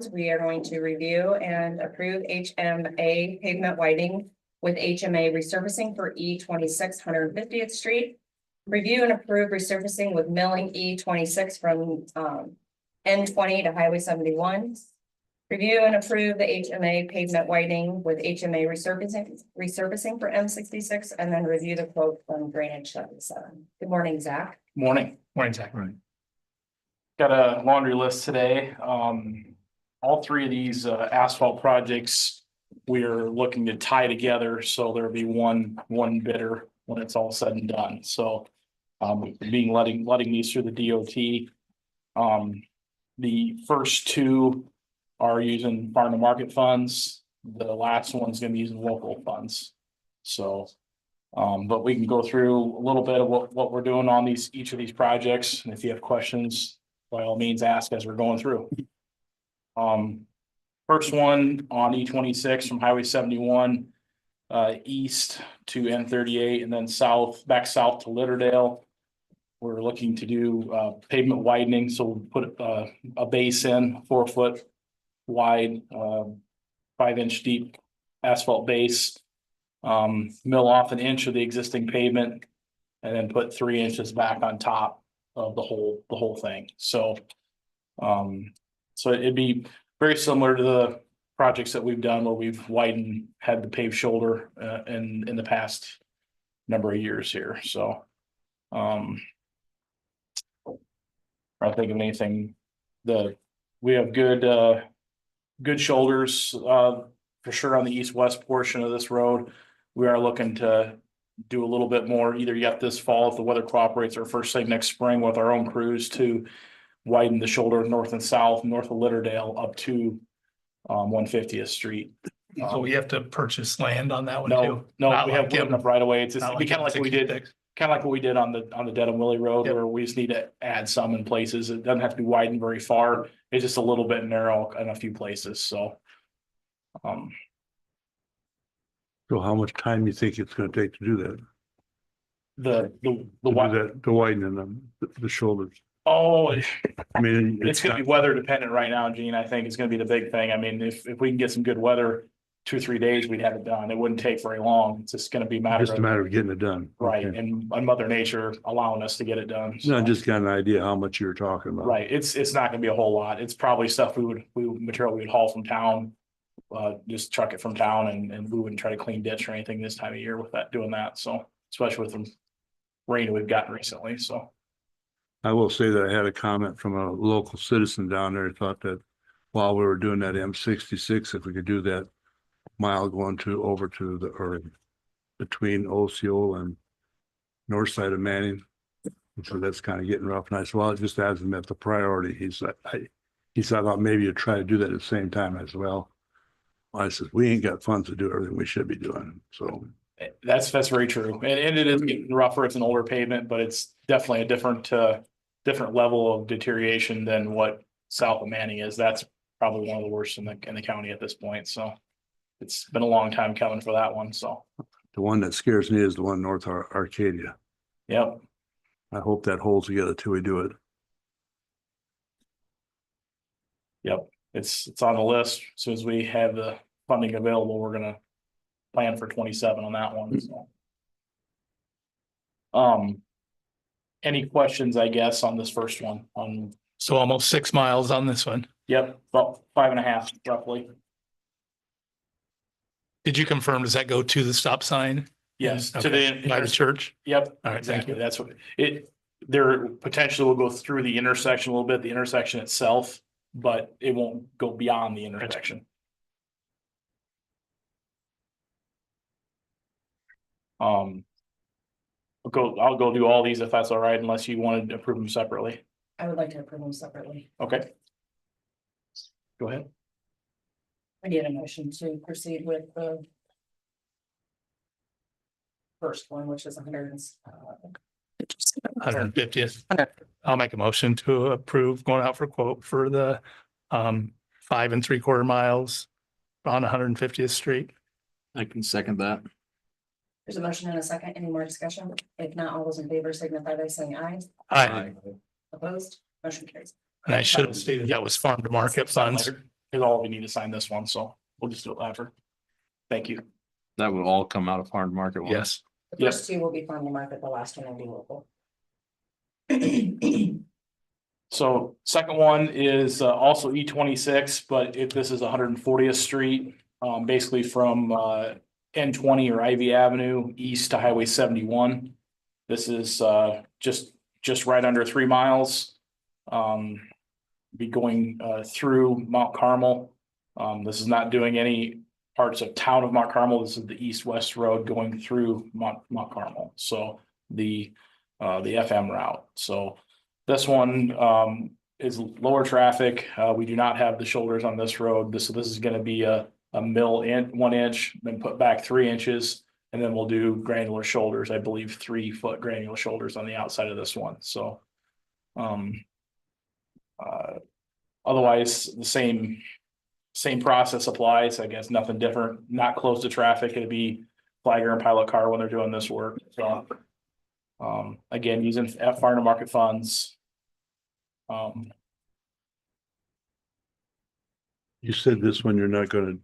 quotes. We are going to review and approve HMA pavement widening with HMA resurfacing for E26 150th Street. Review and approve resurfacing with milling E26 from N20 to Highway 71. Review and approve the HMA pavement widening with HMA resurfacing for M66, and then review the quote from Drainage 77. Good morning, Zach. Morning. Morning, Zach. Right. Got a laundry list today. All three of these asphalt projects we are looking to tie together, so there'll be one bidder when it's all said and done. So letting these through the DOT. The first two are using farm to market funds. The last one's gonna be using local funds. So but we can go through a little bit of what we're doing on each of these projects. And if you have questions, by all means, ask as we're going through. First one on E26 from Highway 71 east to N38 and then back south to Litterdale. We're looking to do pavement widening, so we'll put a base in 4 foot wide, 5-inch deep asphalt base. Mill off an inch of the existing pavement and then put 3 inches back on top of the whole thing. So it'd be very similar to the projects that we've done where we've had the paved shoulder in the past number of years here. So I think of anything we have good shoulders for sure on the east-west portion of this road. We are looking to do a little bit more either yet this fall if the weather cooperates or first thing next spring with our own crews to widen the shoulder north and south, north of Litterdale up to 150th Street. So we have to purchase land on that one too? No, we have good enough right away. It's just be kind of like what we did. 66. Kind of like what we did on the Dedham Willie Road, Yep. where we just need to add some in places. It doesn't have to be widened very far. It's just a little bit narrow in a few places. So, So how much time do you think it's gonna take to do that? the To widen the shoulders? oh, I mean, it's going to be weather dependent right now, Gene. I think it's going to be the big thing. I mean, if we can get some good weather, 2 or 3 days, we'd have it done. It wouldn't take very long. It's just going to be just a matter of getting it done. right, Okay. and Mother Nature allowing us to get it done. No, I So. just got an idea how much you were talking about. Right, it's not gonna be a whole lot. It's probably stuff material we would haul from town. Just truck it from town and we wouldn't try to clean ditch or anything this time of year with doing that, so, especially with the rain we've gotten recently, so. I will say that I had a comment from a local citizen down there, who thought that while we were doing that M66, if we could do that mile going over to or between Osceola and north side of Manning. So that's kind of getting rough. And I said, well, it just hasn't met the priority. He said, I thought maybe you'd try to do that at the same time as well. I said, we ain't got funds to do everything we should be doing. So That's very true, and it is getting rougher. It's an older pavement, but it's definitely a different level of deterioration than what south of Manning is. That's probably one of the worst in the county at this point, so. It's been a long time coming for that one, so. the one that scares me is the one north of Arcadia. Yep. I hope that holds together till we do it. Yep, it's on the list. As soon as we have the funding available, we're gonna plan for 27 on that one, so. Any questions, I guess, on this first one? So almost 6 miles on this one. Yep, about 5.5 roughly. Did you confirm, does that go to the stop sign? Yes, to Okay. the By the church? Yep, All right, thank exactly. you. That's what there potentially will go through the intersection a little bit, the intersection itself, but it won't go beyond the intersection. I'll go do all these if that's all right, unless you wanted to approve them separately. I would like to approve them separately. Okay. Go ahead. I need a motion to proceed with the first one, which is 150th. I'll make a motion to approve going out for quote for the 5 3/4 miles on 150th Street. I can second that. There's a motion and a second. Any more discussion? If not, all those in favor signify by saying aye. Aye. Opposed? Motion carries. And I should have stated that was farm to market funds. is all we need to sign this one, so we'll just do it after. Thank you. That would all come out of farm to market. won't it? Yes. The Yep. first two will be farm to market, the last one will be local. So second one is also E26, but this is 140th Street, basically from N20 or Ivy Avenue east to Highway 71. This is just right under 3 miles. Be going through Mount Carmel. This is not doing any parts of town of Mount Carmel. This is the east-west road going through Mount Carmel. So the FM route. So this one is lower traffic. We do not have the shoulders on this road. This is going to be a mill in 1 inch, then put back 3 inches, and then we'll do granular shoulders. I believe 3-foot granular shoulders on the outside of this one. So, otherwise the same process applies. I guess nothing different. Not close to traffic. It'd be flagger and pilot car when they're doing this work. So, again, using farm to market funds. You said this one you're not gonna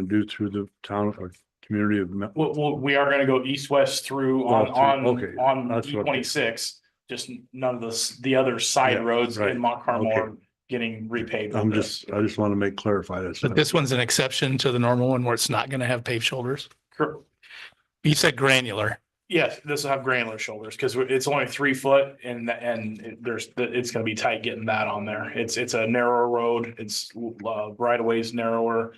do through the town or community of. We are gonna go east-west through Okay, on that's what- E26. Just none of the other side Yeah, roads right, in Mont Carmel okay. are getting repaved. I with this. just want to clarify that. But this one's an exception to the normal one where it's not going to have paved shoulders. You said granular. Yes, this will have granular shoulders because it's only 3 foot and it's gonna be tight getting that on there. It's a narrower road. It's right of ways narrower.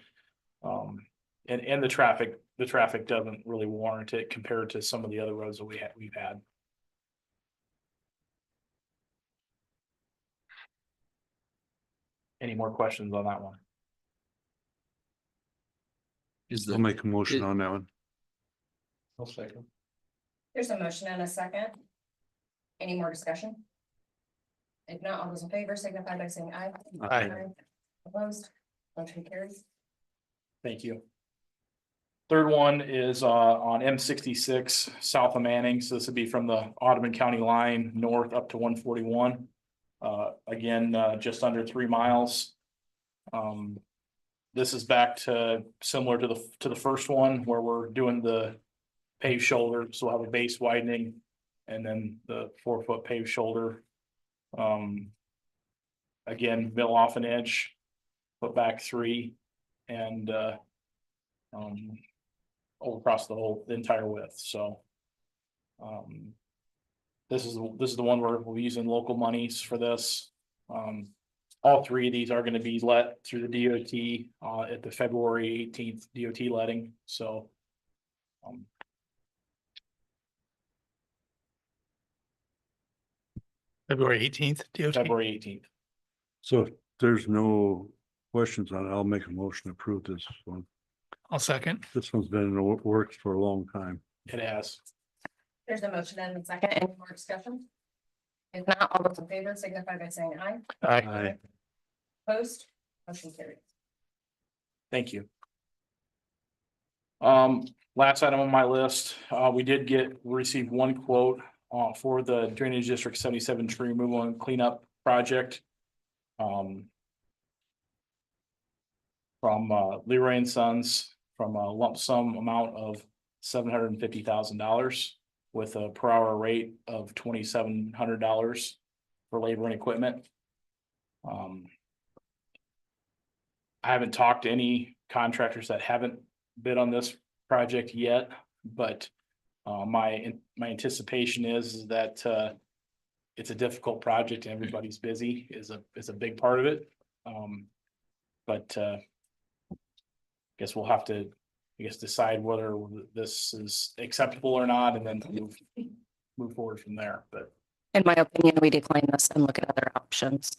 And the traffic doesn't really warrant it compared to some of the other roads that we've had. Any more questions on that one? Is I'll the, make a motion on that one. I'll second. There's a motion and a second. Any more discussion? If not, all those in favor signify by saying aye. Aye. Opposed, motion carries. Thank you. Third one is on M66 south of Manning. So this would be from the Audubon County line north up to 141. Again, just under 3 miles. This is back to similar to the first one where we're doing the paved shoulder. So we'll have a base widening and then the 4-foot paved shoulder. Again, mill off an inch, put back 3, and over across the entire width. So this is the one where we're using local monies for this. All 3 of these are going to be let through the DOT at the February 18th DOT letting. So February 18th, DOT. February 18th. So if there's no questions on it, I'll make a motion to approve this one. I'll second. This one's been in the works for a long time. It has. There's a motion and a second. Any more discussion? If not, all those in favor signify by saying aye. Aye. Opposed, motion carries. Thank you. Last item on my list, we did receive 1 quote for the Drainage District 77 tree removal and cleanup project. From Leroy and Sons, from a lump sum amount of $750,000 with a per hour rate of $2,700 for labor and equipment. I haven't talked to any contractors that haven't bid on this project yet, but my anticipation is that it's a difficult project. Everybody's busy is a big part of it. But guess we'll have to, decide whether this is acceptable or not, and then move forward from there. But In my opinion, we decline this and look at other options.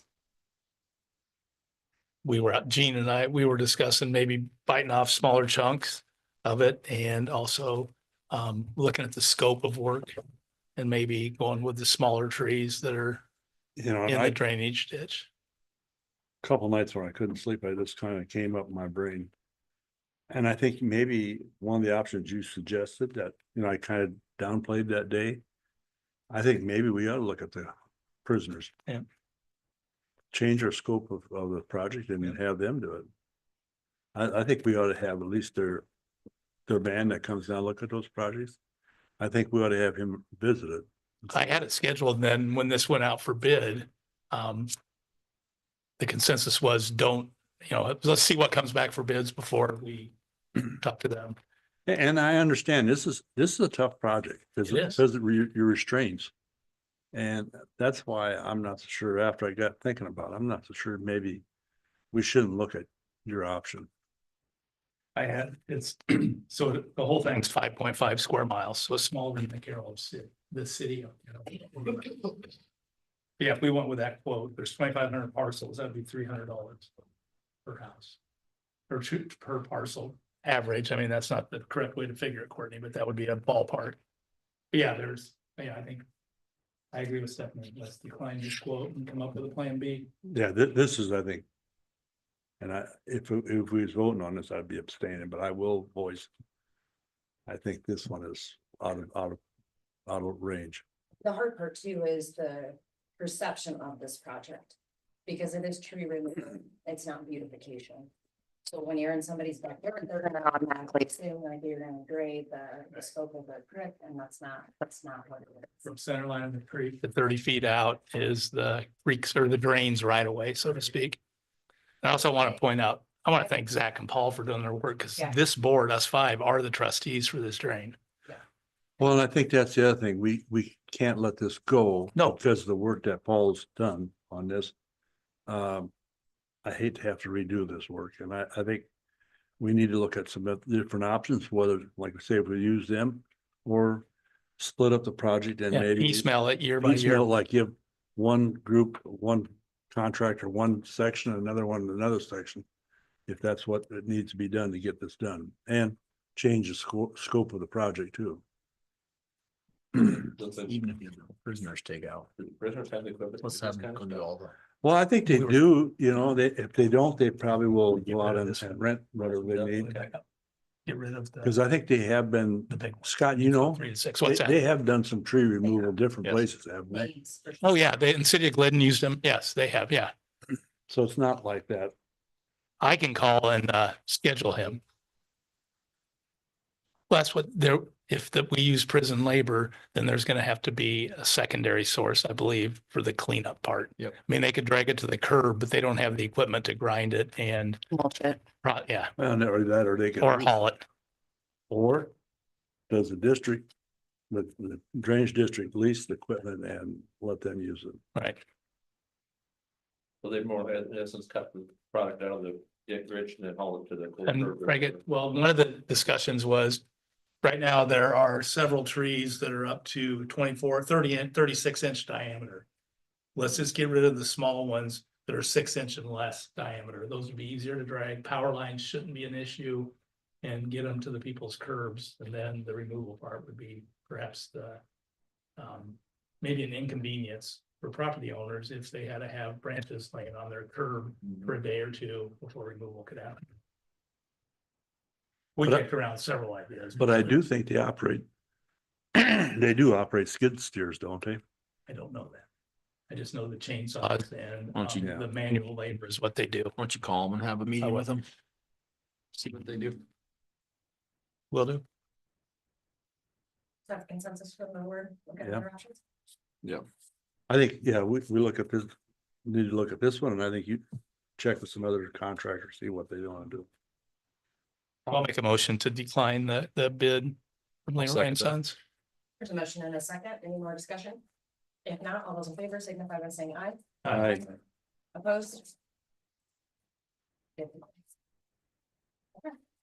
Gene and I, we were discussing maybe biting off smaller chunks of it and also looking at the scope of work and maybe going with the smaller trees that are You know, in I, the drainage ditch. couple nights when I couldn't sleep, I just kind of came up in my brain. And I think maybe one of the options you suggested that, I kind of downplayed that day. I think maybe we ought to look at the prisoners. Yeah. change our scope of the project and then have them do it. I think we ought to have at least their band that comes down, look at those projects. I think we ought to have him visit it. I had it scheduled, and then when this went out for bid, the consensus was let's see what comes back for bids before we talk to them. And I understand this is a tough project because It is. your restraints. And that's why I'm not so sure after I got thinking about it, I'm not so sure maybe we shouldn't look at your option. It's, so the whole thing's 5.5 square miles, so it's smaller than the Carroll the city. Yeah, if we went with that quote, there's 2,500 parcels, that'd be $300 per house. Per parcel average. I mean, that's not the correct way to figure it, Courtney, but that would be a ballpark. But yeah, I think I agree with Stephanie. Let's decline this quote and come up with a plan B. Yeah, this is, I think. And if we was voting on this, I'd be abstaining, but I will voice. I think this one is out of range. The hard part too is the perception of this project. Because it is tree removal, it's not beautification. So when you're in somebody's backyard, they're gonna automatically assume like you're gonna grade the scope of the creek, and that's not what it is. From center line of the creek to 30 feet out is the creeks or the drains right away, so to speak. I also want to point out, I want to thank Zach and Paul for doing their work because Yeah. this board, us five, are the trustees for this drain. Well, and I think that's the other thing. We can't let this go. No. Because of the work that Paul's done on this. I hate to have to redo this work, and I think we need to look at some different options, whether, like I say, if we use them or split up the project and Yeah, maybe piecemeal it year by year. piecemeal, like give one group, one contractor, one section, another one, another section. If that's what it needs to be done to get this done, and change the scope of the project too. Even if the prisoners take out. Prisoners have the equipment. Let's have them go do all the. Well, I think they We were- do, if they don't, they probably will Get go out rid of and this one. rent whatever they need. Get rid of Because the I think they have been, big one. Scott, 3 to 6. What's they that? have done some tree removal in different Yes. places, haven't they? Weeds, for sure. Oh, yeah, they in City of Glidden used them. Yes, they have. Yeah. So it's not like that. I can call and schedule him. Well, that's what we use prison labor, then there's gonna have to be a secondary source, I believe, for the cleanup part. Yep. I mean, they could drag it to the curb, but they don't have the equipment to grind it and, Mulch it. yeah, Well, not only that, or they or can, haul it. or does the district, the drainage district lease the equipment and let them use it? Right. So they more in essence cut the product out of the ditch and then haul it to the. And one of the discussions was, right now, there are several trees that are up to 24, 30 and 36 inch diameter. Let's just get rid of the small ones that are 6 inch and less diameter. Those would be easier to drag. Power lines shouldn't be an issue. And get them to the people's curbs. And then the removal part would be perhaps maybe an inconvenience for property owners if they had to have branches laying on their curb for a day or two before removal could happen. We But I- kicked around several ideas. But I do think they operate, they do operate skid steers, don't they? I don't know that. I just know the chainsaws and Why don't you- the manual labor is what they do. Why don't you call them and have a meeting will. with them? See what they do. Will do. Is that consensus from the board? Look at Yeah. other options. I think, yeah, we look at this, need to look at this one, and I think you check with some other contractors, see what they want to do. I'll make a motion to decline the bid from Leroy second and that. Sons. There's a motion and a second. Any more discussion? If not, all those in favor signify by saying aye. Aye. Opposed?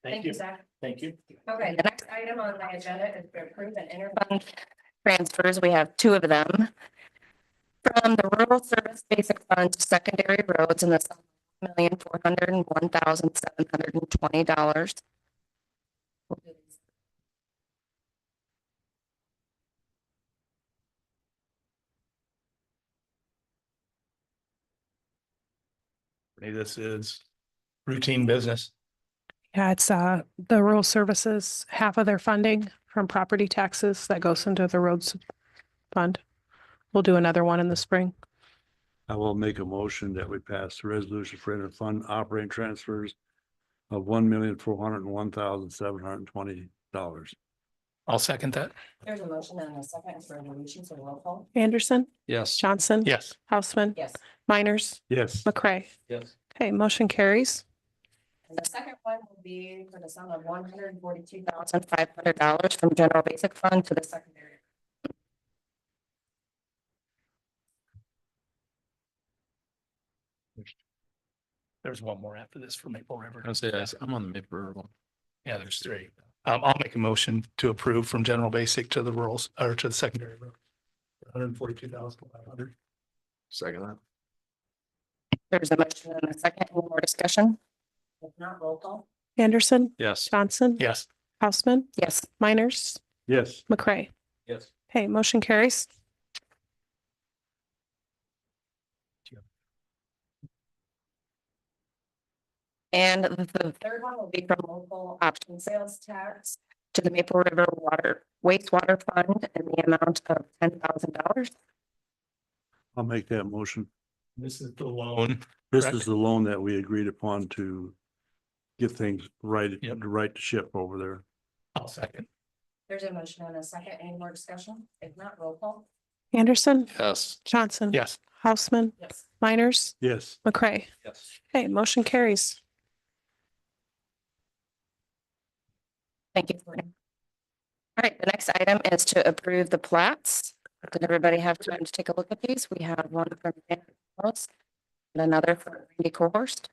Thank you, Zach. Thank you. Okay, the next item on my agenda is to approve an interfund Transfers, we have 2 of them. From the rural service basic fund to secondary roads in the sum of $1,401,720. This is routine business. Yeah, it's the rural services, half of their funding from property taxes that goes into the roads fund. We'll do another one in the spring. I will make a motion that we pass the resolution for interfund operating transfers of $1,401,720. I'll second that. There's a motion and a second for resolution, so roll call. Anderson, Yes. Johnson. Yes. Houseman, Yes. Miners, Yes, McCray. Yes. Okay, motion carries. And the second one will be for the sum of $142,500 from general basic fund to the secondary. There's one more after this for Maple River. I'm on the Maple River one. Yeah, there's three. I'll make a motion to approve from general basic to the rural, or to the secondary road. $142,500. Second that. There's a motion and a second. Any more discussion? If not, roll call. Anderson, Yes. Johnson. Yes. Houseman, Yes. Miners, yes, McCray. Yes. Okay, motion carries. And the Third one will be from local option sales tax. to the Maple River Water Wastewater Fund in the amount of $10,000. I'll make that motion. This is the loan. This Correct. is the loan that we agreed upon to get things right, Yep. to right to ship over there. I'll second. There's a motion and a second. Any more discussion? If not, roll call. Anderson, Yes. Johnson. Yes. Houseman, Yes. Miners, Yes, McCray. Yes. Okay, motion carries. Thank you. Courtney. All right, the next item is to approve the plats. Did everybody have time to take a look at these? We have one from Dan Carroll and another from Randy Kohorst.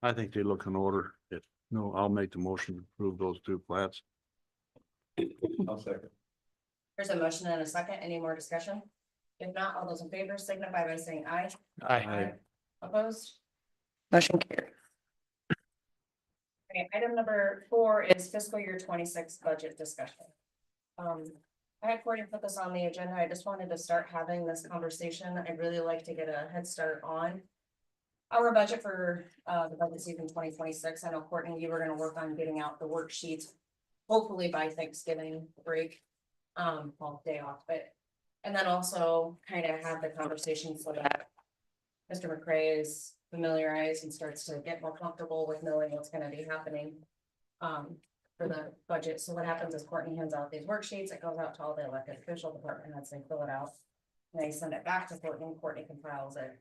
I think they look in order. If, no, I'll make the motion to approve those two plats. I'll second. There's a motion and a second. Any more discussion? If not, all those in favor signify by saying aye. Aye. Opposed? Motion carried. Okay, item number 4 is fiscal year 26 budget discussion. I had Courtney put this on the agenda. I just wanted to start having this conversation. I'd really like to get a head start on our budget for the budget season 2026. I know Courtney, you were gonna work on getting out the worksheets, hopefully by Thanksgiving break, well, day off, but. And then also kind of have the conversation so that Mr. McCray is familiarized and starts to get more comfortable with knowing what's gonna be happening for the budget. So what happens is Courtney hands out these worksheets, it goes out to all the elected official department heads, they fill it out. And they send it back to Courtney, Courtney compiles it.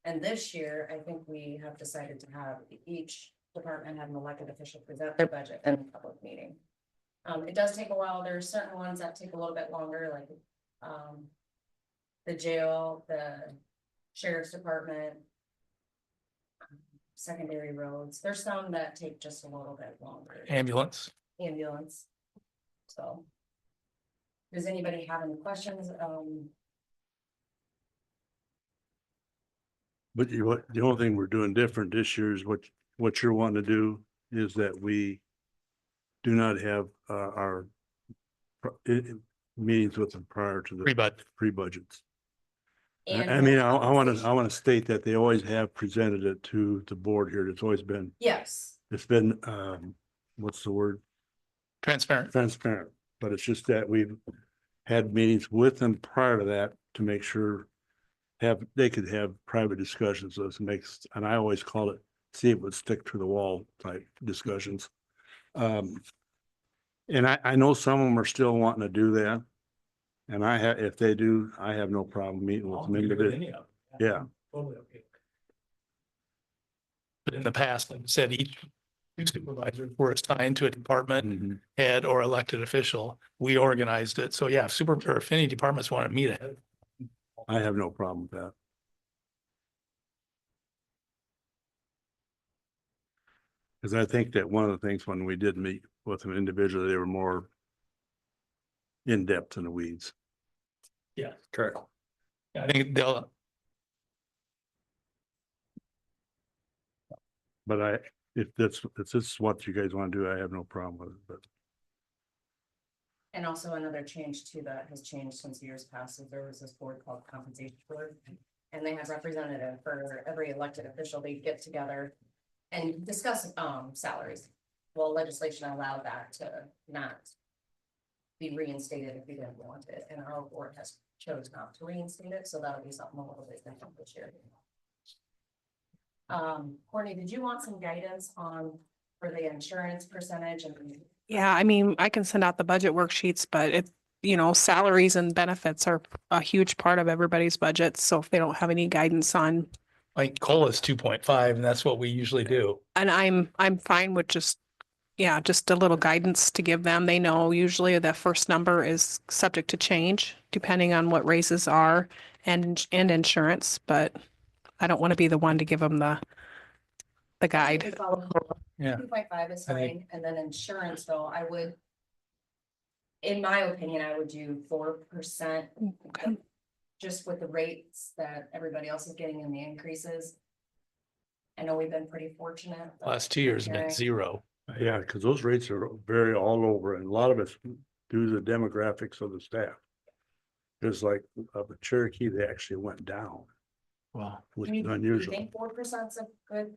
And this year, I think we have decided to have each department have an elected official present their budget in a public meeting. It does take a while, there's certain ones that take a little bit longer, like the jail, the sheriff's department, secondary roads. There's some that take just a little bit longer. Ambulance. Ambulance. So. Does anybody have any questions? But what, the only thing we're doing different this year is what you're wanting to do is that we do not have our meetings with them prior to the Pre-bud. pre-budgets. And I mean, I want to state that they always have presented it to the board here. It's always been, yes, it's been, what's the word? Transparent. Transparent, but it's just that we've had meetings with them prior to that to make sure they could have private discussions. So it makes, and I always call it, see it would stick to the wall type discussions. And I know some of them are still wanting to do that. And if they do, I have no problem meeting with them individually. Yeah. Totally okay. But in the past, like I said, each supervisor were assigned to a department Mhm. head or elected official. We organized it. So yeah, if any departments want to meet ahead. I have no problem with that. Because I think that one of the things when we did meet with them individually, they were more in depth in the weeds. Yeah. Correct. I think they'll, But if this is what you guys want to do, I have no problem with it, but. and also another change too that has changed since years past, is there was this board called compensation board. And they have representative for every elected official, they get together and discuss salaries. well, legislation allowed that to not be reinstated if you didn't want it, and our board has chose not to reinstate it, so that'll be something a little bit different this year. Courtney, did you want some guidance on for the insurance percentage and? Yeah, I mean, I can send out the budget worksheets, but it, salaries and benefits are a huge part of everybody's budget. So if they don't have any guidance on, Like COLA is 2.5 and that's what we usually do. and I'm fine with just a little guidance to give them. They know usually the first number is subject to change depending on what raises are and insurance, but I don't want to be the one to give them the guide. Yeah. 2.5 is I think- fine, and then insurance though, I would. In my opinion, I would do 4%, Okay. just with the rates that everybody else is getting in the increases. I know we've been pretty fortunate. but Last 2 years have been hearing- 0. Yeah, because those rates are very all over and a lot of it's due to the demographics of the staff. It's like of the Cherokee, they actually went down, Wow. which I mean, is do you unusual. think 4% is a good,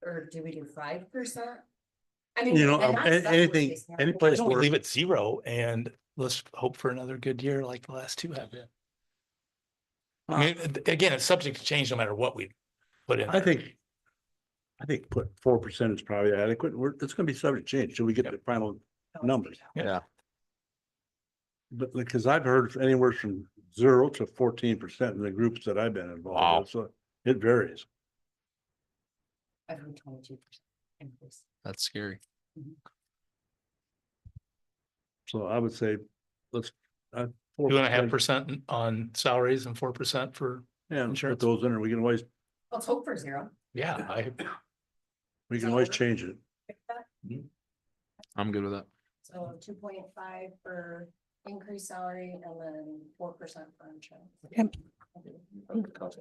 or do we do 5%? I mean, You know, and that's the anything, worst case scenario. any Why place don't we where, leave it 0 and let's hope for another good year like the last 2 have been? I mean, again, it's subject to change no matter what we put in. I there. think put 4% is probably adequate. It's gonna be subject to change till we get the final numbers. Yeah. But because I've heard anywhere from 0 to 14% in the groups that I've been involved Wow. with, so it varies. I've heard 22% increase. That's scary. So I would say, let's. 2.5% on salaries and 4% for, Yeah, put insurance. those in there. We can always, Let's hope for 0. we can always change it. Pick that. I'm good with that. So 2.5 for increased salary and then 4% for insurance. Yep. Insurance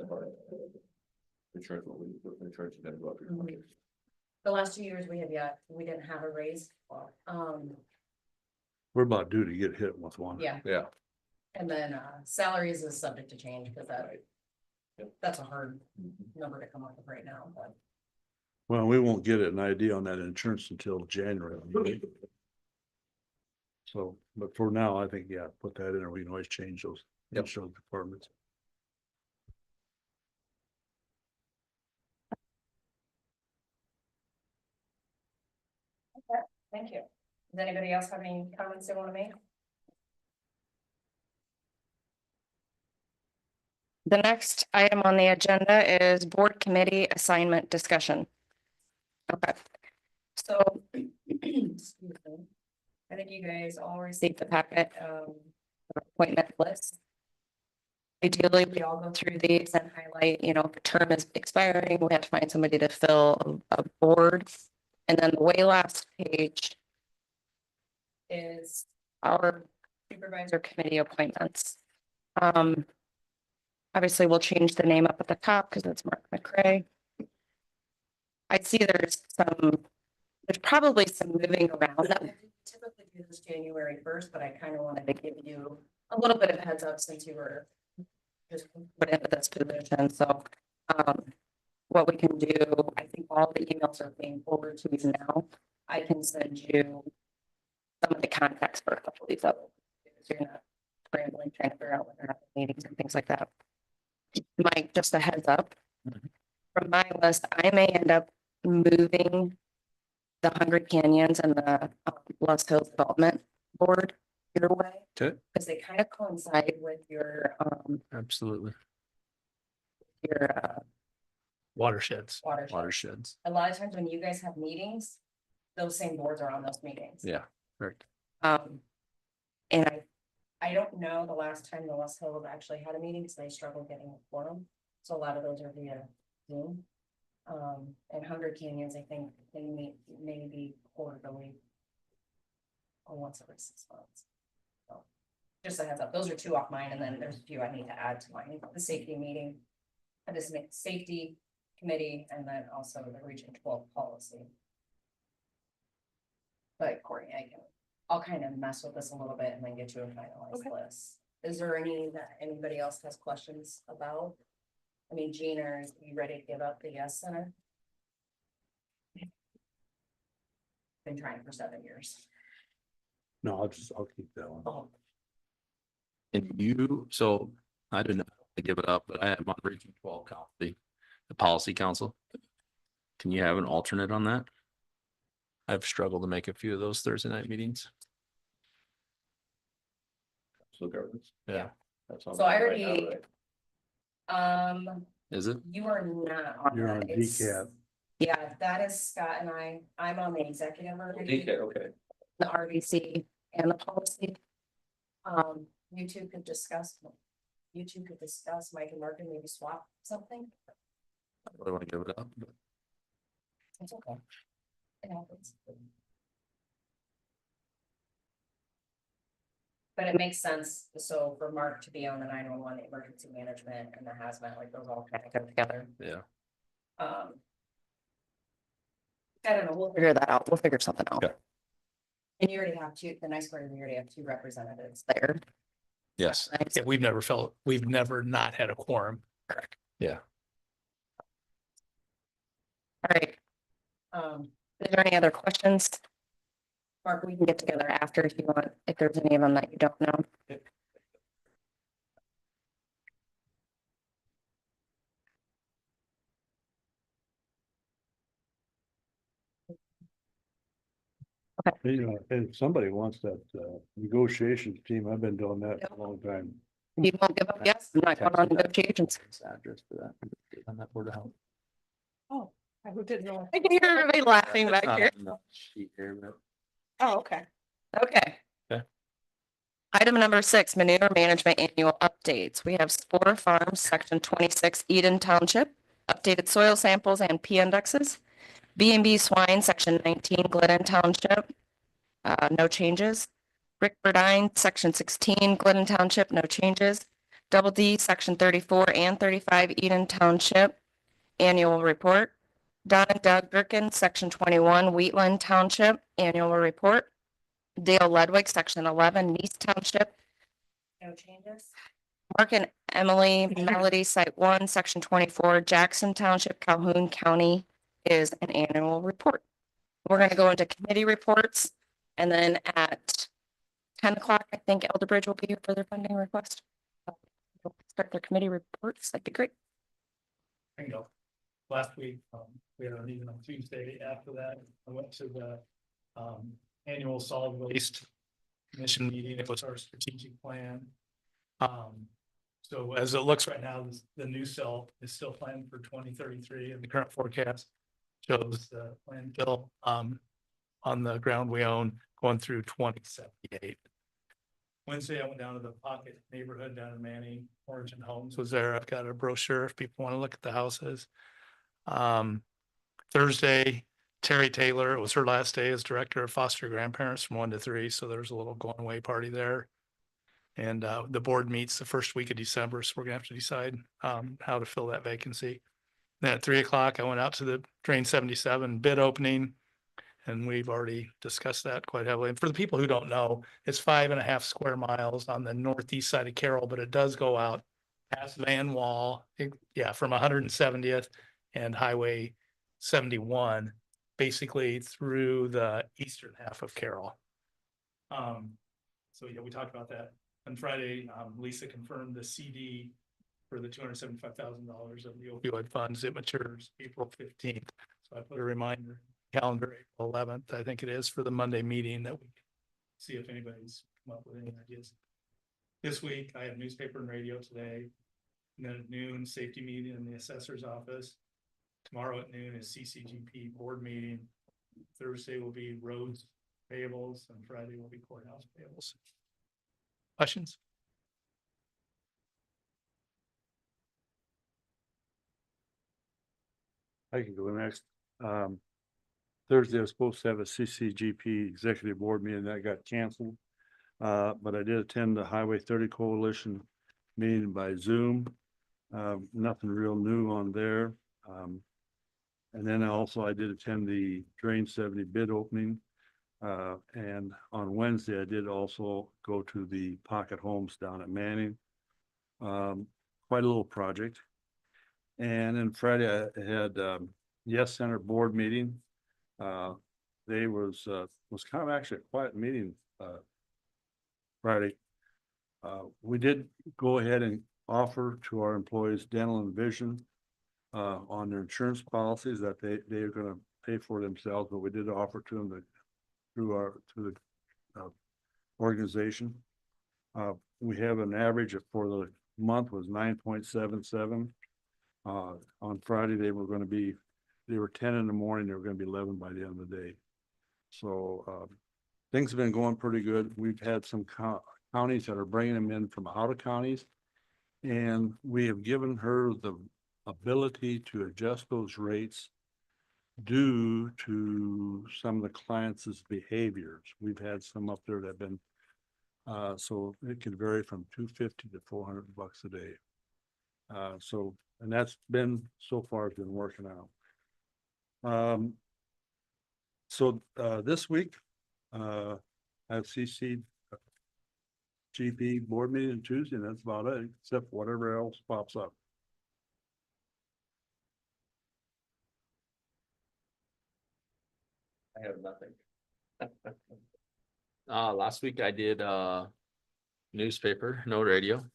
is gonna go up. Mhm. The last 2 years we didn't have a raise. We're about due to get hit with one. Yeah. Yeah. And then salaries is subject to change because Right. Yep. that's a hard number to come up with right now, but. Well, we won't get an idea on that insurance until January. So, but for now, I think, yeah, put that in there. We can always change those Yep. insurance departments. Thank you. Does anybody else have any comments they want to make? The next item on the agenda is board committee assignment discussion. Okay. So excuse me. I think you guys all received received the packet, appointment list. Ideally, we all go through these and highlight, if a term is expiring, we have to find somebody to fill a board. And then the way last page is our supervisor committee appointments. Obviously, we'll change the name up at the top because it's Mark McCray. I see there's probably some moving around that. We typically do this January 1st, but I kind of wanted to give you a little bit of heads up since you were just Put into this position, so, what we can do, I think all the emails are being forwarded to you now. I can send you some of the contacts for a couple of these other, so you're not scrambling, trying to figure out whether or not the meetings and things like that. Mike, just a heads up. From my list, I may end up moving the 100 Canyons and the Lost Hills Development Board your way. Okay. Because they kind of coincide with your Absolutely. watersheds. watershed. Watersheds. A lot of times when you guys have meetings, those same boards are on those meetings. Yeah, correct. and I don't know the last time the West Hill have actually had a meeting, because they struggle getting a quorum, so a lot of those are via Zoom. And 100 Canyons, I think they meet maybe quarterly. Or once every 6 months. So, just a heads up, those are 2 off mine, and then there's a few I need to add to mine, the safety meeting. And this safety committee, and then also the Region 12 policy. But Courtney, I'll kind of mess with this a little bit and then get you a finalized list. Is there any that anybody else has questions about? I mean, Gina, are you ready to give up the Yes Center? been trying for 7 years. No, I'll keep that one. Oh, And you, so I didn't give it up, but I am on Region 12 Council, the Policy Council. Can you have an alternate on that? I've struggled to make a few of those Thursday night meetings. So governance. Yeah. That's on So I right now, already- right? Is it? You are not on You're on that. It's- DCAT. Yeah, that is Scott and I'm on the executive already, DK, okay. the RVC and the policy. You two could discuss, Mike and Mark and maybe swap something. I really want to give it up. But It's okay. It happens. But it makes sense, so for Mark to be on the 911 emergency management and the hazmat, like those all kind of go together. yeah, I don't know, we'll figure that out, we'll figure something out. Okay. And you already have the nice part is you already have 2 representatives there. yes, Nice. Yeah, we've never not had a quorum. yeah. All right. Is there any other questions? Mark, we can get together after if you want, if there's any of them that you don't know. You know, if somebody wants that negotiations team, I've been doing that for a long time. You won't give up, yes, I'm not going on negotiations. Address for that. On that board of health. Oh, I didn't know. I can hear everybody laughing back Not here. on the sheet here, but Oh, okay. Okay. Okay. Item number 6, manure management annual updates. We have Spore Farms, section 26, Eden Township, updated soil samples and P indexes. B&B Swine, section 19, Glidden Township, no changes. Rick Burdine, section 16, Glidden Township, no changes. Double D, section 34 and 35, Eden Township, annual report. Don and Doug Durkin, section 21, Wheatland Township, annual report. Dale Ledwig, section 11, Nice Township. No changes? Mark and Emily Melody, site 1, section 24, Jackson Township, Calhoun County is an annual report. We're going to go into committee reports, and then at 10 o'clock, I think Elderbridge will be here for their funding request. Start their committee reports. That'd be great. Bingo. Last week, we had a meeting on Tuesday. After that, I went to the annual solid waste commission meeting. It was our strategic plan. So as it looks right now, the new cell is still planned for 2033, and the current forecast shows the landfill on the ground we own going through 2078. Wednesday, I went down to the Pocket neighborhood down in Manning. Origin Homes was there. I've got a brochure if people want to look at the houses. Thursday, Terry Taylor, it was her last day as director of foster grandparents from 1 to 3. So there's a little going away party there. And the board meets the first week of December. So we're gonna have to decide how to fill that vacancy. Then at 3 o'clock, I went out to the Drain 77 bid opening. And we've already discussed that quite heavily. And for the people who don't know, it's 5.5 square miles on the northeast side of Carroll, but it does go out past Van Wall, from 170th and Highway 71, basically through the eastern half of Carroll. So yeah, we talked about that. On Friday, Lisa confirmed the CD for the $275,000 of the opioid funds. It matures April 15th. So I put a reminder calendar April 11th, I think it is, for the Monday meeting that we can see if anybody's come up with any ideas. This week, I have newspaper and radio today. And then at noon, safety meeting in the assessor's office. Tomorrow at noon is CCGP board meeting. Thursday will be roads payables, and Friday will be courthouse payables. Questions? I can go next. Thursday, I was supposed to have a CCGP executive board meeting that got canceled. But I did attend the Highway 30 Coalition meeting by Zoom. Nothing real new on there. And then I did attend the Drain 70 bid opening. And on Wednesday, I did also go to the Pocket Homes down at Manning. Quite a little project. And then Friday, I had Yes Center board meeting. they was kind of actually a quiet meeting, Friday. We did go ahead and offer to our employees dental and vision on their insurance policies that they're gonna pay for themselves, but we did offer to them through the organization. We have an average for the month was 9.77. On Friday, they were 10 in the morning, they were gonna be 11 by the end of the day. So things have been going pretty good. We've had some counties that are bringing them in from out of counties. And we have given her the ability to adjust those rates due to some of the clients' behaviors. We've had some up there that have been, so it could vary from $250 to $400 a day. And that's been, so far, it's been working out. This week, I've CC'd GP board meeting Tuesday, and that's about it, except whatever else pops up. I have nothing. Last week I did newspaper, no radio.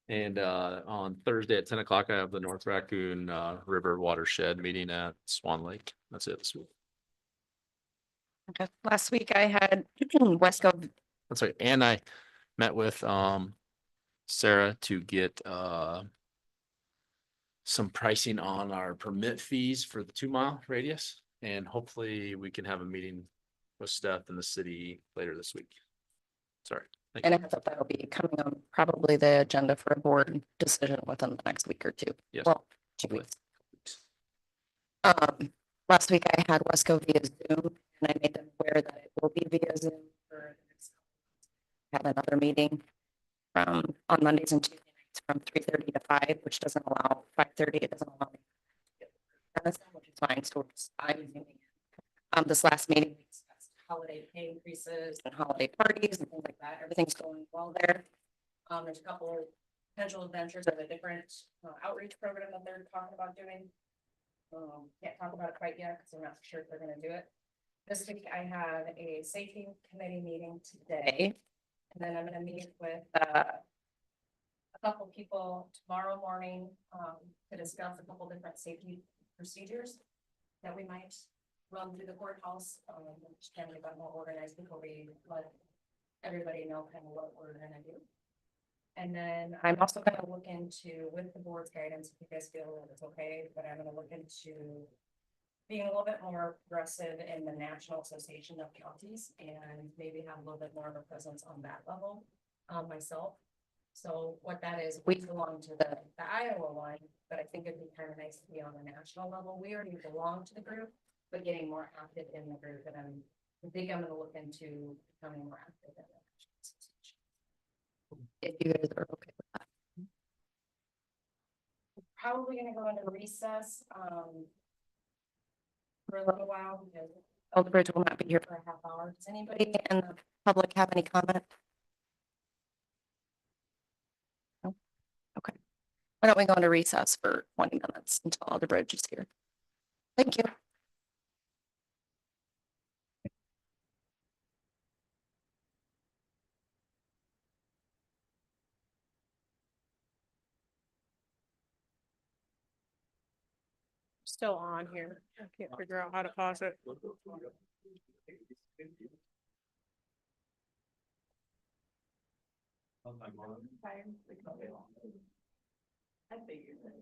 And on Thursday at 10 o'clock, I have the North Raccoon River Watershed meeting at Swan Lake. That's it this week. Okay, last week I had Wesco. That's right. And I met with Sarah to get some pricing on our permit fees for the 2-mile radius. And hopefully we can have a meeting with Steph in the city later this week. Sorry. Thank And you. I thought that'll be coming on probably the agenda for a board decision within the next week or two. Yes. Well, 2 weeks. Last week I had Wesco via Zoom and I made them aware that it will be via Zoom for the next. Have another meeting on Mondays and Tuesdays from 3:30 to 5, which doesn't allow 5:30. It doesn't allow me to get which is fine. So I'm using this last meeting, we discussed holiday pay increases and holiday parties and things like that. Everything's going well there. There's a couple of potential adventures of a different outreach program that they're talking about doing. Can't talk about it quite yet because I'm not sure if they're going to do it. This week I have a safety committee meeting today, and then I'm going to meet with a couple people tomorrow morning to discuss a couple different safety procedures that we might run through the courthouse. Just trying to get that more organized before we let everybody know kind of what we're gonna do. And then I'm also gonna look into, with the board's guidance, if you guys feel that it's okay, but I'm gonna look into being a little bit more progressive in the National Association of Counties and maybe have a little bit more of a presence on that level myself. So what that is, we belong to the Iowa one, but I think it'd be kind of nice to be on the national level. We already belong to the group, but getting more active in the group, and I think I'm gonna look into becoming more active in the National Association. If you guys are okay with that. Probably gonna go into recess, for a little while, because Eldridge will not be here for a half hour. Does anybody in the public have any comment? No? Okay. Why don't we go into recess for 20 minutes until Eldridge is here? Thank you. Still on here. I can't figure out how to pause it. I figured that.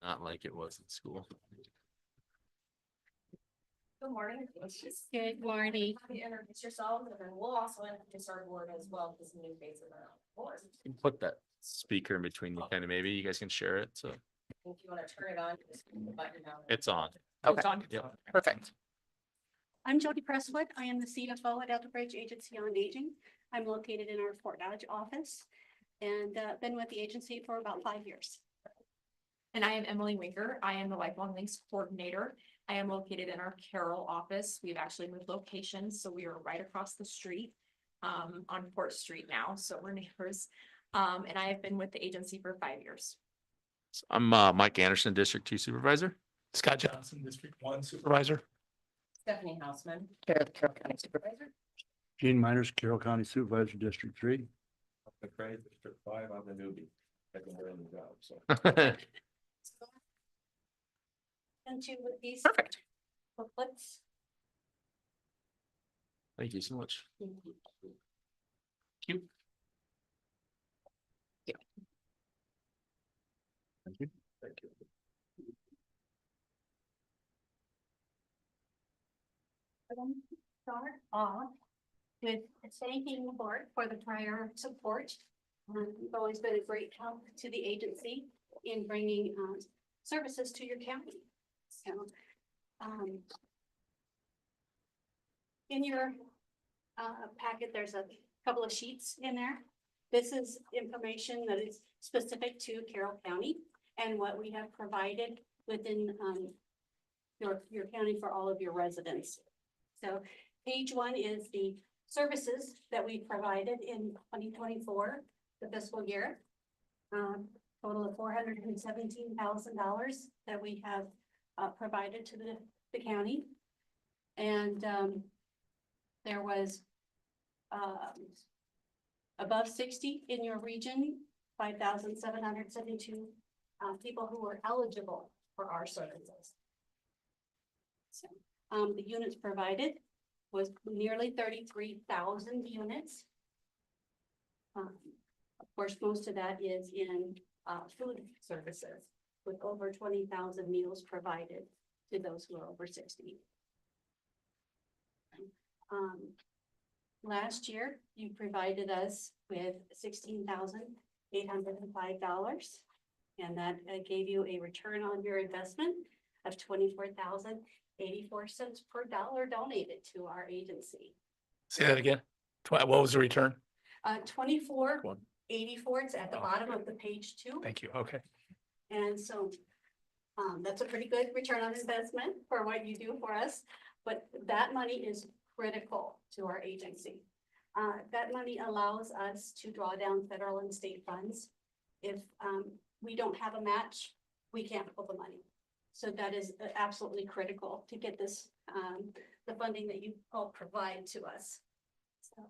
Not like it was in school. Good morning. Let's just Good morning. introduce yourselves, and then we'll also introduce our board as well, because new faces are on the board. You can put that speaker in between you, kind of, maybe you guys can share it, so If you want to turn it on, just hit the button down. it's on. Okay, Yep. perfect. I'm Jody Presswood. I am the CFO at Elder Bridge Agency on Aging. I'm located in our Fort Dodge office and been with the agency for about 5 years. And I am Emily Winker. I am the Lifelong Links Coordinator. I am located in our Carroll office. We've actually moved locations, so we are right across the street on Fort Street now, so we're neighbors. And I have been with the agency for 5 years. I'm Mike Anderson, District 2 Supervisor. Scott Johnson, District 1 Supervisor. Stephanie Hausman. Chair of the Carroll County Supervisor. Gene Miners, Carroll County Supervisor, District 3. McCray, District 5, I'm the newbie. Second year on the job, so. And two with these Perfect. booklets. Thank you so much. Cute. Thank you. Thank you. Start off with thanking the board for the prior support. You've always been a great help to the agency in bringing services to your county. So, in your packet, there's a couple of sheets in there. This is information that is specific to Carroll County and what we have provided within your county for all of your residents. So page 1 is the services that we provided in 2024, the fiscal year. Total of $417,000 that we have provided to the county. And there was above 60 in your region, 5,772 people who were eligible for our services. So the units provided was nearly 33,000 units. Of course, most of that is in food services, with over 20,000 meals provided to those who are over 60. Last year, you provided us with $16,805, and that gave you a return on your investment of 24,084 cents per dollar donated to our agency. Say that again. What was the return? 2484, it's at the Oh. bottom of the page 2. Thank you. Okay. And so that's a pretty good return on investment for what you do for us, but that money is critical to our agency. That money allows us to draw down federal and state funds. If we don't have a match, we can't pull the money. So that is absolutely critical to get this, the funding that you all provide to us. So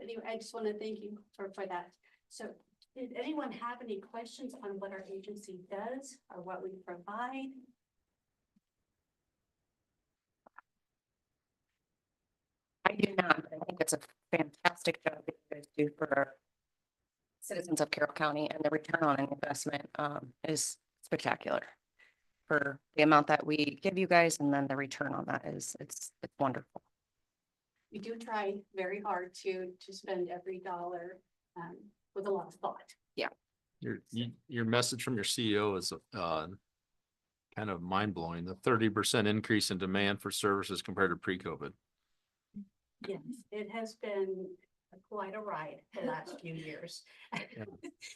anyway, I just want to thank you for that. So did anyone have any questions on what our agency does or what we provide? I do not, but I think it's a fantastic job that you guys do for our citizens of Carroll County, and the return on an investment is spectacular for the amount that we give you guys, and then the return on that is, it's wonderful. We do try very hard to spend every dollar with a lot of thought. Your message from your CEO is kind of mind blowing. The 30% increase in demand for services compared to pre-COVID. Yes, it has been quite a ride the last few years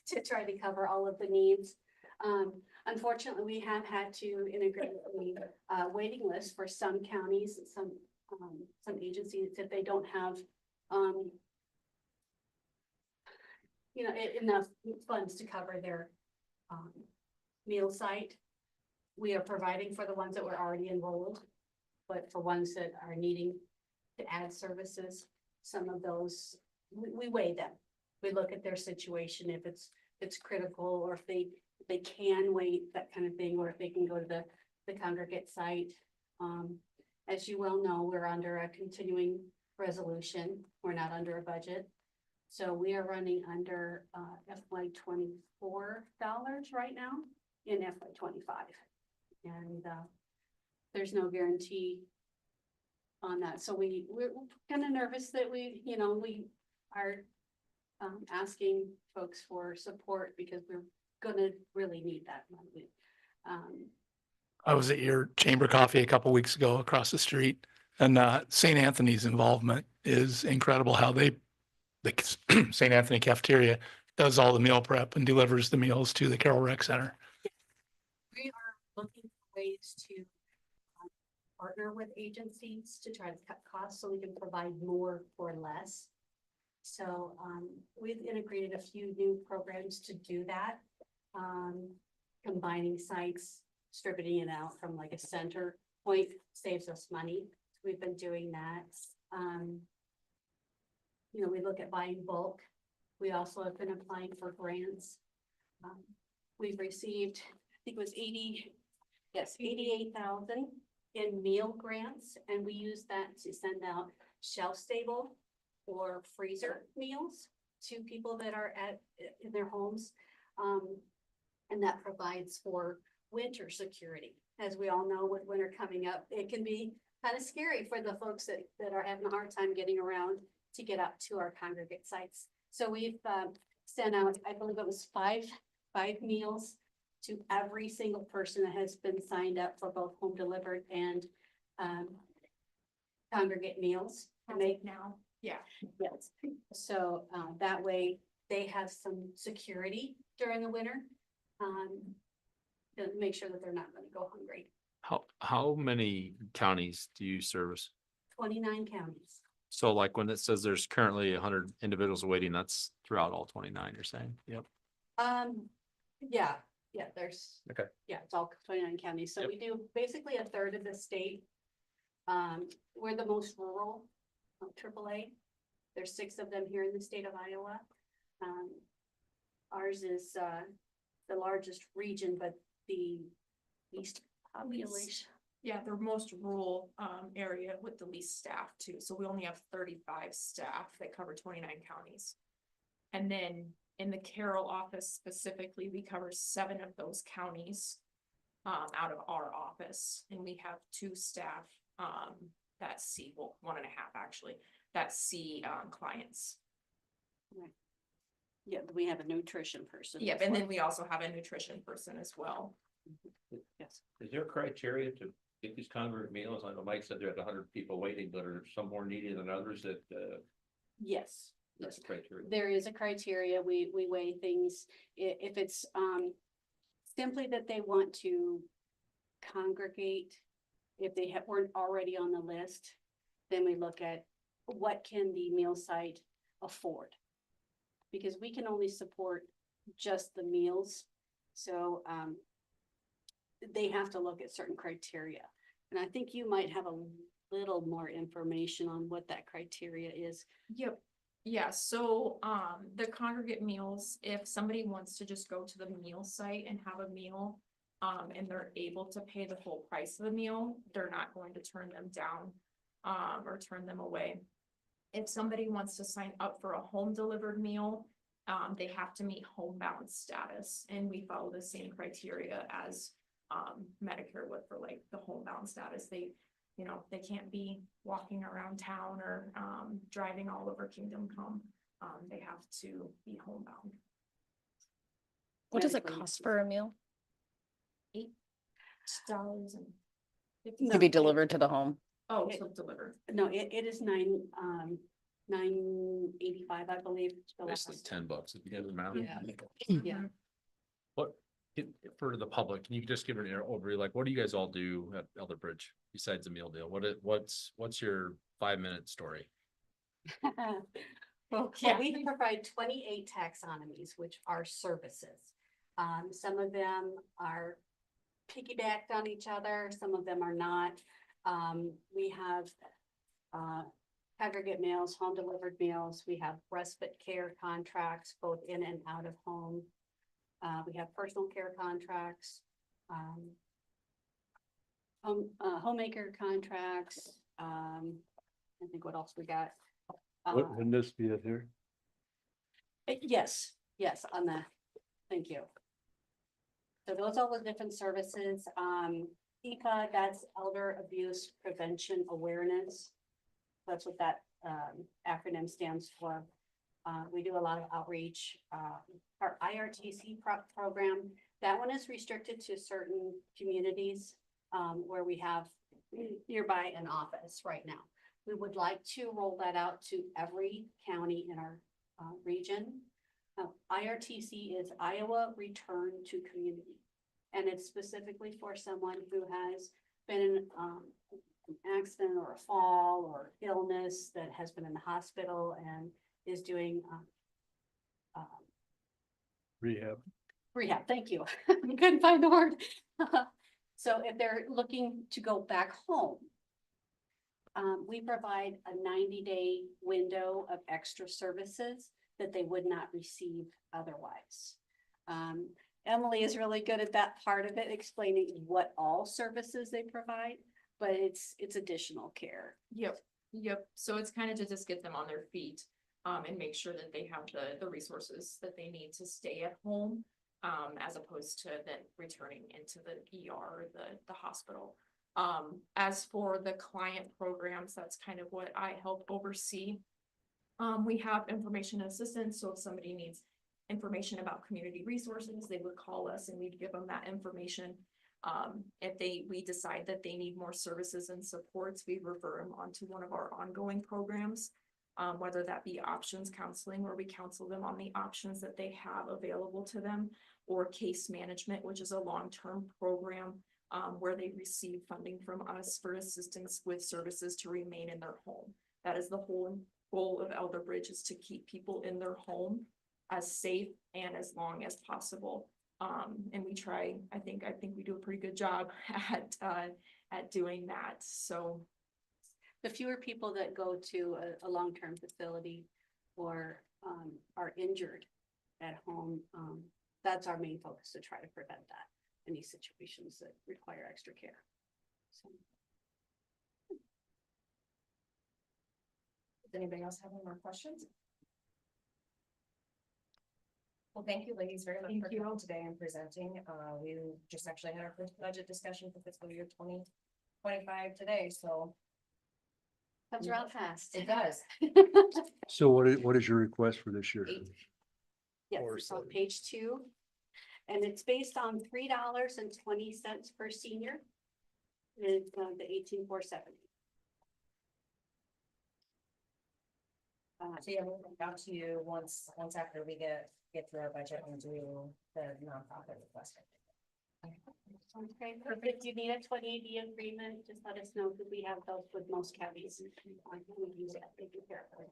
to try to cover all of the needs. Unfortunately, we have had to integrate the waiting list for some counties, some agencies if they don't have enough funds to cover their meal site. We are providing for the ones that were already enrolled, but for ones that are needing to add services, some of those, we weigh them. We look at their situation, if it's critical, or if they can wait, that kind of thing, or if they can go to the congregate site. As you well know, we're under a continuing resolution. We're not under a budget. So we are running under FY $24 right now in FY '25. And there's no guarantee on that. So we're kind of nervous that we are asking folks for support because we're gonna really need that money. I was at your chamber coffee a couple weeks ago across the street, and St. Anthony's involvement is incredible. How the St. Anthony cafeteria does all the meal prep and delivers the meals to the Carroll Rec Center. We are looking for ways to partner with agencies to try to cut costs so we can provide more for less. So we've integrated a few new programs to do that. Combining sites, distributing it out from like a center point saves us money. We've been doing that. We look at buying bulk. We also have been applying for grants. We've received, I think it was 88,000 in meal grants, and we use that to send out shelf stable or freezer meals to people that are in their homes. And that provides for winter security. As we all know, with winter coming up, it can be kind of scary for the folks that are having a hard time getting around to get up to our congregate sites. So we've sent out, I believe it was five meals to every single person that has been signed up for both home delivered and congregate meals. To make now. Yeah. Yes. So that way they have some security during the winter. To make sure that they're not going to go hungry. How many counties do you service? 29 counties. So like when it says there's currently 100 individuals waiting, that's throughout all 29, you're saying? Yep. Yeah, there's. Okay. Yeah, it's all 29 counties. So Yep. we do basically a third of the state. We're the most rural AAA. There's 6 of them here in the state of Iowa. Ours is the largest region, but the least population. Yeah, the most rural area with the least staff too. So we only have 35 staff that cover 29 counties. And then in the Carroll office specifically, we cover 7 of those counties out of our office. And we have 2 staff that see, well, 1.5 actually, that see clients. Right. Yeah, we have a nutrition person. Yep, as and well. then we also have a nutrition person as well. Yes. Is there criteria to get these congregate meals? I know Mike said there are 100 people waiting, but are some more needy than others that, Yes. that's the criteria? There is a criteria. We weigh things. If it's simply that they want to congregate, if they weren't already on the list, then we look at what can the meal site afford? Because we can only support just the meals. So they have to look at certain criteria. And I think you might have a little more information on what that criteria is. Yep. Yeah, so the congregate meals, if somebody wants to just go to the meal site and have a meal, and they're able to pay the full price of the meal, they're not going to turn them down or turn them away. If somebody wants to sign up for a home delivered meal, they have to meet homebound status, and we follow the same criteria as Medicare would for like the homebound status. They can't be walking around town or driving all over Kingdom Come. They have to be homebound. What does it Medically. cost for a meal $8 and to be delivered to the home? oh, so delivered. No, it is $9.85, I believe. the Basically last. $10 if you get them out. Yeah. Yeah. What, for the public, can you just give an overview, like, what do you guys all do at Elder Bridge besides the meal deal? What's your 5-minute story? Well, Yeah. we provide 28 taxonomies, which are services. Some of them are piggybacked on each other, some of them are not. We have aggregate meals, home delivered meals. We have respite care contracts, both in and out of home. We have personal care contracts, homemaker contracts. I think what else we got. Wouldn't this be it here? Yes, yes, on the, thank you. So those are all the different services. EPA, that's Elder Abuse Prevention Awareness. That's what that acronym stands for. We do a lot of outreach. Our IRTC program, that one is restricted to certain communities where we have nearby an office right now. We would like to roll that out to every county in our region. IRTC is Iowa Return to Community. And it's specifically for someone who has been in an accident or a fall or illness that has been in the hospital and is doing rehab, thank you. Couldn't find the word. So if they're looking to go back home, we provide a 90-day window of extra services that they would not receive otherwise. Emily is really good at that part of it, explaining what all services they provide, but it's additional care. Yep. So it's kind of to just get them on their feet, and make sure that they have the resources that they need to stay at home, as opposed to then returning into the ER or the hospital. As for the client programs, that's kind of what I help oversee. We have information assistance, so if somebody needs information about community resources, they would call us and we'd give them that information. If we decide that they need more services and supports, we refer them onto one of our ongoing programs, whether that be options counseling, where we counsel them on the options that they have available to them, or case management, which is a long-term program where they receive funding from us for assistance with services to remain in their home. That is the whole goal of Elder Bridge, is to keep people in their home as safe and as long as possible. And we try, I think we do a pretty good job at doing that. So The fewer people that go to a long-term facility or are injured at home, that's our main focus, to try to prevent that, any situations that require extra care. So. Does anybody else have any more questions? Well, thank you, ladies, very much for coming today and presenting. We just actually had our first budget discussion for fiscal year 2025 today, so. Comes around fast. It does. So what is your request for this year? Yes, it's on page 2. And it's based on $3.20 per senior. It's the 18,470. So yeah, we'll reach out to you once after we get through our budget and do the nonprofit request. Okay, perfect. If you need a 2080 agreement, just let us know, because we have those with most counties. We use that. Thank you, Carroll.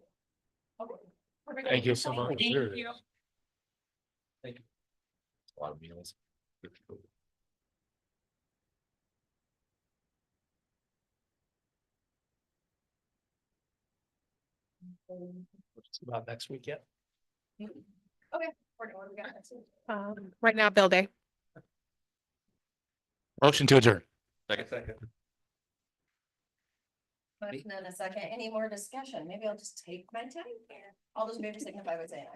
Okay. Perfect. Thank you so much. Thank you. A lot of meals. About next week yet? Okay. What do we got next week? Right now, bill day. Motion to adjourn. Second. Motion and a second. Any more discussion? Maybe I'll just take my time here. All those in favor signify by saying aye.